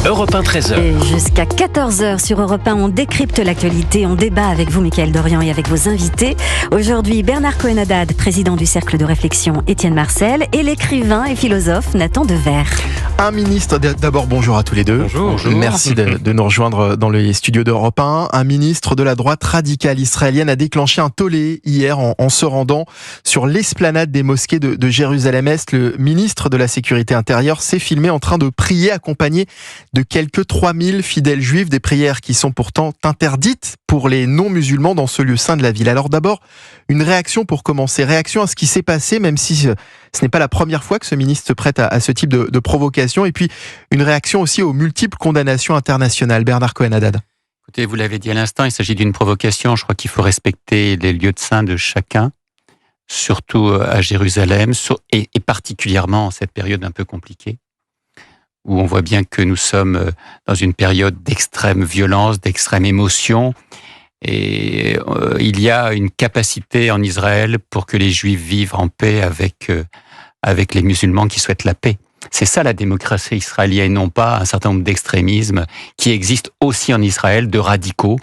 Europe 1, 13h. Et jusqu'à 14h sur Europe 1, on décrypte l'actualité, on débat avec vous, Mickaël Dorian, et avec vos invités. Aujourd'hui, Bernard Cohen-Haddad, président du Cercle de réflexion Étienne Marcel, et l'écrivain et philosophe Nathan Dever. Un ministre, d'abord bonjour à tous les deux. Bonjour. Merci de nous rejoindre dans les studios d'Europe 1. Un ministre de la droite radicale israélienne a déclenché un tollé hier en se rendant sur l'esplanade des mosquées de Jérusalem-Est. Le ministre de la Sécurité intérieure s'est filmé en train de prier accompagné de quelques 3000 fidèles juifs, des prières qui sont pourtant interdites pour les non-musulmans dans ce lieu saint de la ville. Alors d'abord, une réaction pour commencer, réaction à ce qui s'est passé, même si ce n'est pas la première fois que ce ministre se prête à ce type de provocation, et puis une réaction aussi aux multiples condamnations internationales. Bernard Cohen-Haddad. Écoutez, vous l'avez dit à l'instant, il s'agit d'une provocation. Je crois qu'il faut respecter les lieux de saint de chacun, surtout à Jérusalem, et particulièrement en cette période un peu compliquée, où on voit bien que nous sommes dans une période d'extrême violence, d'extrême émotion, et il y a une capacité en Israël pour que les Juifs vivent en paix avec les musulmans qui souhaitent la paix. C'est ça la démocratie israélienne, non pas un certain nombre d'extrémismes qui existent aussi en Israël, de radicaux.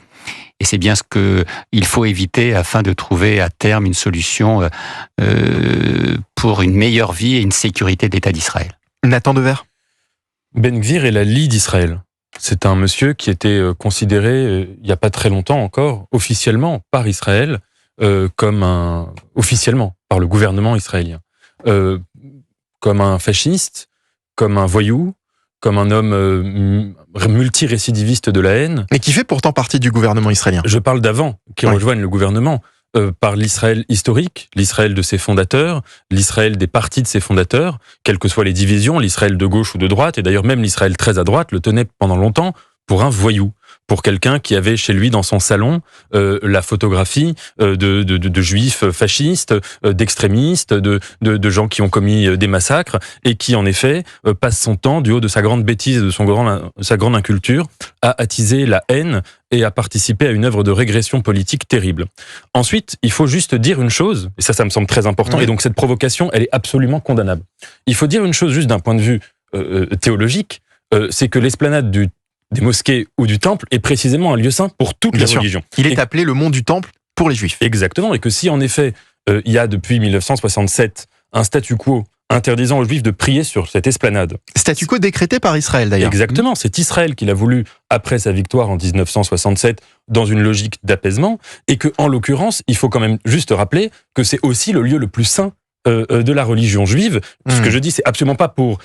Et c'est bien ce qu'il faut éviter afin de trouver à terme une solution pour une meilleure vie et une sécurité de l'État d'Israël. Nathan Dever. Ben Gvir est la lie d'Israël. C'est un monsieur qui était considéré, il n'y a pas très longtemps encore, officiellement par Israël, officiellement par le gouvernement israélien, comme un fasciste, comme un voyou, comme un homme multirécidiviste de la haine. Mais qui fait pourtant partie du gouvernement israélien. Je parle d'avant, qui rejoignent le gouvernement. Par l'Israël historique, l'Israël de ses fondateurs, l'Israël des partis de ses fondateurs, quelles que soient les divisions, l'Israël de gauche ou de droite, et d'ailleurs même l'Israël très à droite le tenait pendant longtemps pour un voyou, pour quelqu'un qui avait chez lui dans son salon la photographie de juifs fascistes, d'extrémistes, de gens qui ont commis des massacres, et qui en effet passe son temps, du haut de sa grande bêtise et de sa grande inculture, à attiser la haine et à participer à une œuvre de régression politique terrible. Ensuite, il faut juste dire une chose, et ça me semble très important, et donc cette provocation, elle est absolument condamnable. Il faut dire une chose juste d'un point de vue théologique, c'est que l'esplanade des mosquées ou du temple est précisément un lieu saint pour toutes les religions. Il est appelé le mont du temple pour les juifs. Exactement, et que si en effet, il y a depuis 1967 un statu quo interdisant aux juifs de prier sur cette esplanade. Statu quo décrété par Israël d'ailleurs. Exactement, c'est Israël qui l'a voulu après sa victoire en 1967 dans une logique d'apaisement, et que en l'occurrence, il faut quand même juste rappeler que c'est aussi le lieu le plus saint de la religion juive. Ce que je dis, c'est absolument pas pour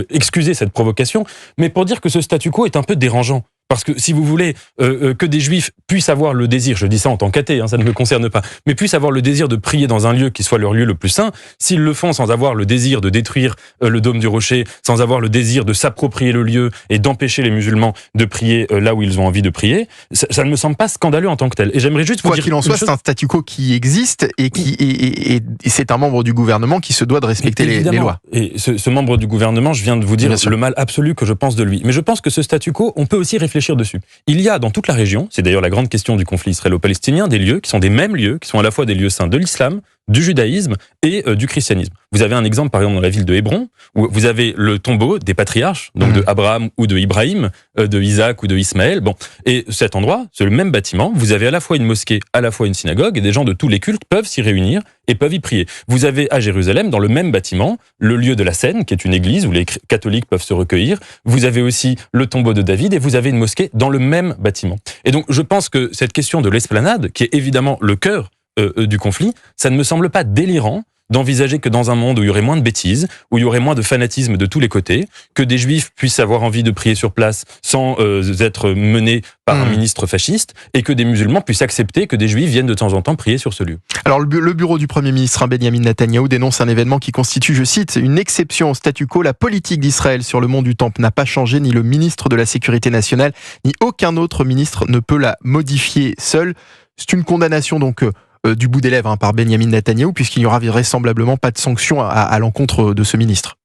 excuser cette provocation, mais pour dire que ce statu quo est un peu dérangeant. Parce que si vous voulez que des juifs puissent avoir le désir, je dis ça en tant qu'athée, ça ne me concerne pas, mais puissent avoir le désir de prier dans un lieu qui soit leur lieu le plus saint, s'ils le font sans avoir le désir de détruire le dôme du rocher, sans avoir le désir de s'approprier le lieu et d'empêcher les musulmans de prier là où ils ont envie de prier, ça ne me semble pas scandaleux en tant que tel. Et j'aimerais juste vous dire qu'il en soit, c'est un statu quo qui existe et c'est un membre du gouvernement qui se doit de respecter les lois. Et ce membre du gouvernement, je viens de vous dire le mal absolu que je pense de lui. Mais je pense que ce statu quo, on peut aussi réfléchir dessus. Il y a dans toute la région, c'est d'ailleurs la grande question du conflit israélo-palestinien, des lieux qui sont des mêmes lieux, qui sont à la fois des lieux saints de l'islam, du judaïsme et du christianisme. Vous avez un exemple par exemple dans la ville de Hébron, où vous avez le tombeau des patriarches, donc de Abraham ou de Ibrahim, de Isaac ou de Ismaël. Bon, et cet endroit, c'est le même bâtiment, vous avez à la fois une mosquée, à la fois une synagogue, et des gens de tous les cultes peuvent s'y réunir et peuvent y prier. Vous avez à Jérusalem, dans le même bâtiment, le lieu de la Seine, qui est une église où les catholiques peuvent se recueillir. Vous avez aussi le tombeau de David, et vous avez une mosquée dans le même bâtiment. Et donc, je pense que cette question de l'esplanade, qui est évidemment le cœur du conflit, ça ne me semble pas délirant d'envisager que dans un monde où il y aurait moins de bêtises, où il y aurait moins de fanatisme de tous les côtés, que des juifs puissent avoir envie de prier sur place sans être menés par un ministre fasciste, et que des musulmans puissent accepter que des juifs viennent de temps en temps prier sur ce lieu. Alors le bureau du Premier ministre Benjamin Netanyahou dénonce un événement qui constitue, je cite, une exception au statu quo. La politique d'Israël sur le mont du Temple n'a pas changé, ni le ministre de la Sécurité nationale, ni aucun autre ministre ne peut la modifier seul. C'est une condamnation donc du bout des lèvres par Benjamin Netanyahou, puisqu'il n'y aura vraisemblablement pas de sanction à l'encontre de ce ministre.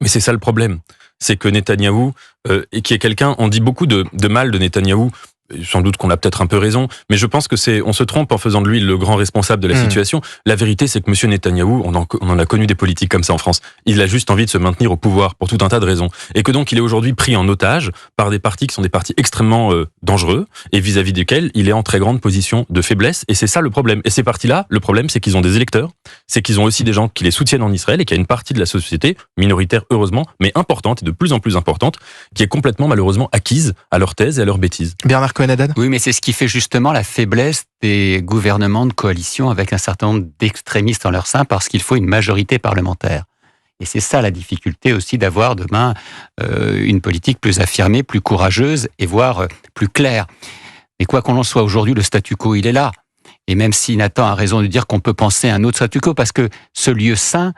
Mais c'est ça le problème, c'est que Netanyahou, qui est quelqu'un, on dit beaucoup de mal de Netanyahou sans doute qu'on a peut-être un peu raison, mais je pense que on se trompe en faisant de lui le grand responsable de la situation. La vérité, c'est que M. Netanyahou, on en a connu des politiques comme ça en France. Il a juste envie de se maintenir au pouvoir pour tout un tas de raisons. Et que donc, il est aujourd'hui pris en otage par des partis qui sont des partis extrêmement dangereux et vis-à-vis desquels il est en très grande position de faiblesse. Et c'est ça le problème. Et ces partis-là, le problème, c'est qu'ils ont des électeurs, c'est qu'ils ont aussi des gens qui les soutiennent en Israël et qu'il y a une partie de la société, minoritaire heureusement, mais importante et de plus en plus importante, qui est complètement malheureusement acquise à leur thèse et à leurs bêtises. Bernard Cohen-Haddad ? Oui, mais c'est ce qui fait justement la faiblesse des gouvernements de coalition avec un certain nombre d'extrémistes en leur sein, parce qu'il faut une majorité parlementaire. Et c'est ça la difficulté aussi d'avoir demain une politique plus affirmée, plus courageuse et voire plus claire. Mais quoi qu'on en soit, aujourd'hui, le statu quo, il est là. Et même si Nathan a raison de dire qu'on peut penser à un autre statu quo, parce que ce lieu saint,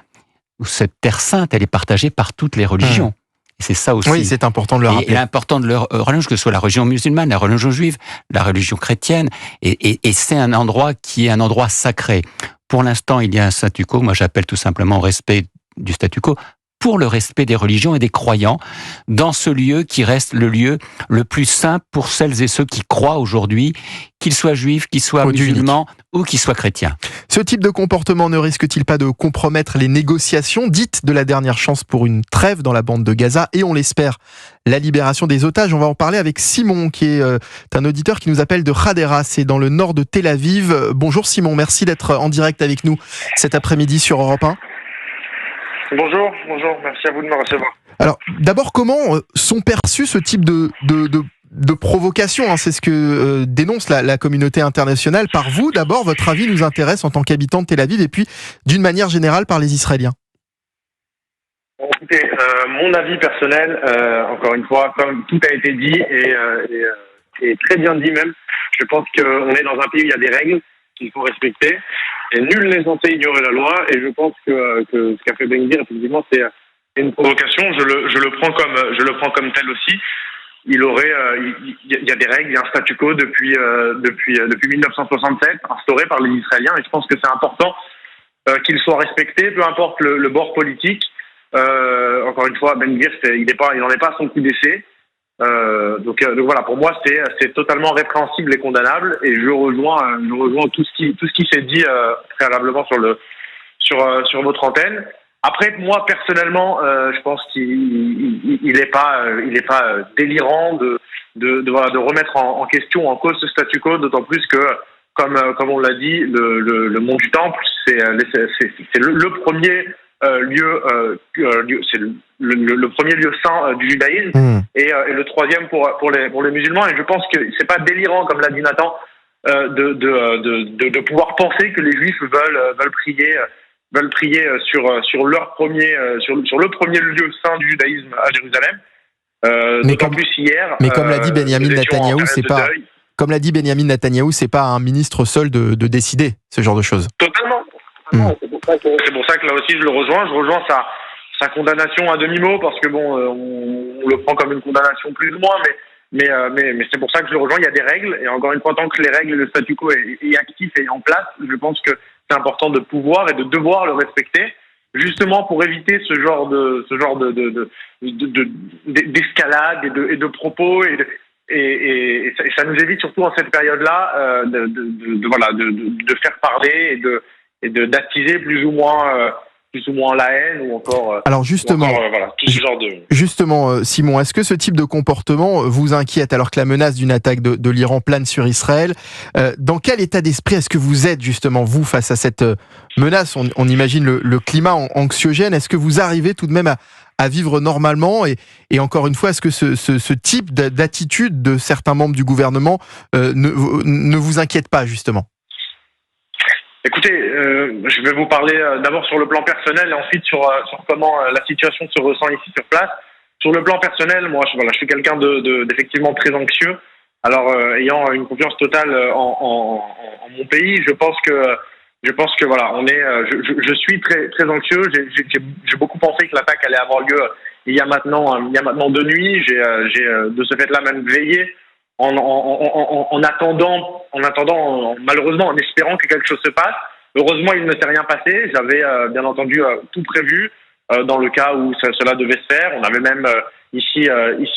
ou cette terre sainte, elle est partagée par toutes les religions. Et c'est ça aussi. Oui, c'est important de le rappeler. Et l'important de leur religion, que ce soit la religion musulmane, la religion juive, la religion chrétienne, et c'est un endroit qui est un endroit sacré. Pour l'instant, il y a un statu quo. Moi, j'appelle tout simplement au respect du statu quo, pour le respect des religions et des croyants, dans ce lieu qui reste le lieu le plus saint pour celles et ceux qui croient aujourd'hui, qu'ils soient juifs, qu'ils soient musulmans ou qu'ils soient chrétiens. Ce type de comportement ne risque-t-il pas de compromettre les négociations dites de la dernière chance pour une trêve dans la bande de Gaza et, on l'espère, la libération des otages? On va en parler avec Simon, qui est un auditeur qui nous appelle de Hadera, c'est dans le nord de Tel Aviv. Bonjour Simon, merci d'être en direct avec nous cet après-midi sur Europe 1. Bonjour, merci à vous de me recevoir. Alors, d'abord, comment sont perçus ce type de provocation, c'est ce que dénonce la communauté internationale. Par vous, d'abord, votre avis nous intéresse en tant qu'habitant de Tel Aviv, et puis, d'une manière générale, par les Israéliens. Écoutez, mon avis personnel, encore une fois, comme tout a été dit, et très bien dit même, je pense qu'on est dans un pays où il y a des règles qu'il faut respecter, et nul n'est censé ignorer la loi, et je pense que ce qu'a fait Ben Gvir, effectivement, c'est une provocation. Je le prends comme tel aussi. Il y a des règles, il y a un statu quo depuis 1967 instauré par les Israéliens, et je pense que c'est important qu'il soit respecté, peu importe le bord politique. Encore une fois, Ben Gvir, il n'en est pas à son coup d'essai. Donc voilà, pour moi c'est totalement répréhensible et condamnable, et je rejoins tout ce qui s'est dit préalablement sur votre antenne. Après, moi personnellement, je pense qu'il est pas délirant de remettre en question, en cause ce statu quo, d'autant plus que comme on l'a dit, le mont du Temple, c'est le premier c'est le premier lieu saint du judaïsme, et le troisième pour les musulmans. Et je pense que c'est pas délirant, comme l'a dit Nathan, de pouvoir penser que les juifs veulent prier sur le premier lieu saint du judaïsme à Jérusalem. D'autant plus hier. Mais comme l'a dit Benyamin Netanyahou, c'est pas un ministre seul de décider ce genre de choses. Totalement. C'est pour ça que là aussi je le rejoins. Je rejoins sa condamnation à demi-mot, parce que on le prend comme une condamnation plus ou moins, mais c'est pour ça que je le rejoins. Il y a des règles, et encore une fois, tant que les règles et le statu quo est actif et en place, je pense que c'est important de pouvoir et de devoir le respecter, justement pour éviter ce genre d'escalade et de propos, et ça nous évite, surtout en cette période-là, de faire parler et d'attiser plus ou moins la haine, ou encore. Alors justement, tout ce genre de. Justement, Simon, est-ce que ce type de comportement vous inquiète, alors que la menace d'une attaque de l'Iran plane sur Israël? Dans quel état d'esprit est-ce que vous êtes justement, vous, face à cette menace? On imagine le climat anxiogène. Est-ce que vous arrivez tout de même à vivre normalement, et encore une fois, est-ce que ce type d'attitude de certains membres du gouvernement ne vous inquiète pas, justement? Écoutez, je vais vous parler d'abord sur le plan personnel, et ensuite sur comment la situation se ressent ici sur place. Sur le plan personnel, moi, je suis quelqu'un d'effectivement très anxieux. Alors, ayant une confiance totale en mon pays, je pense que voilà, je suis très très anxieux. J'ai beaucoup pensé que l'attaque allait avoir lieu il y a maintenant 2 nuits. J'ai de ce fait-là même veillé, en attendant, malheureusement, en espérant que quelque chose se passe. Heureusement, il ne s'est rien passé. J'avais bien entendu tout prévu. dans le cas où cela devait se faire. On avait même ici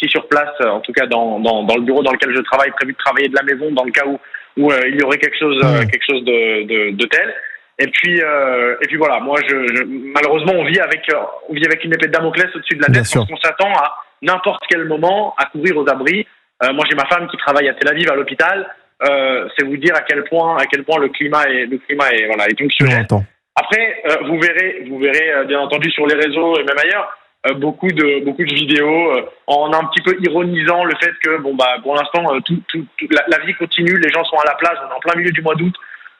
sur place, en tout cas dans le bureau dans lequel je travaille, prévu de travailler de la maison dans le cas où il y aurait quelque chose de tel. Et puis voilà, moi malheureusement on vit avec une épée de Damoclès au-dessus de la tête parce qu'on s'attend à n'importe quel moment à courir aux abris. Moi j'ai ma femme qui travaille à Tel Aviv à l'hôpital. C'est vous dire à quel point le climat est anxiogène. Après vous verrez bien entendu sur les réseaux et même ailleurs beaucoup de vidéos en un petit peu ironisant le fait que pour l'instant la vie continue, les gens sont à la plage, on est en plein milieu du mois d'août.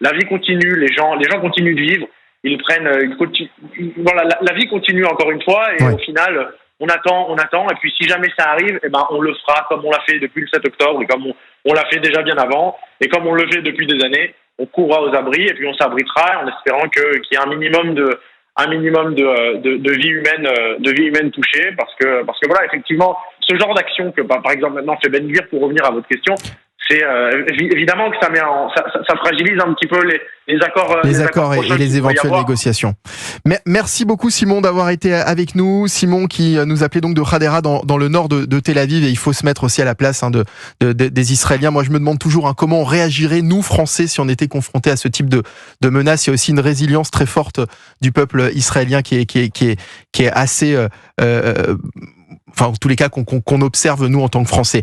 La vie continue, les gens continuent de vivre, la vie continue encore une fois et au final, on attend et puis si jamais ça arrive, on le fera comme on l'a fait depuis le 7 octobre et comme on l'a fait déjà bien avant et comme on le fait depuis des années, on courra aux abris et puis on s'abritera en espérant qu'il y ait un minimum de vie humaine touchée parce que voilà, effectivement, ce genre d'action que par exemple maintenant fait Ben Gvir, pour revenir à votre question, c'est évidemment que ça fragilise un petit peu les accords et les éventuelles négociations. Merci beaucoup Simon d'avoir été avec nous. Simon qui nous appelait donc de Hadera dans le nord de Tel Aviv, et il faut se mettre aussi à la place des Israéliens. Moi je me demande toujours comment on réagirait nous Français si on était confrontés à ce type de menace. Il y a aussi une résilience très forte du peuple israélien qui est assez en tous les cas qu'on observe nous en tant que Français.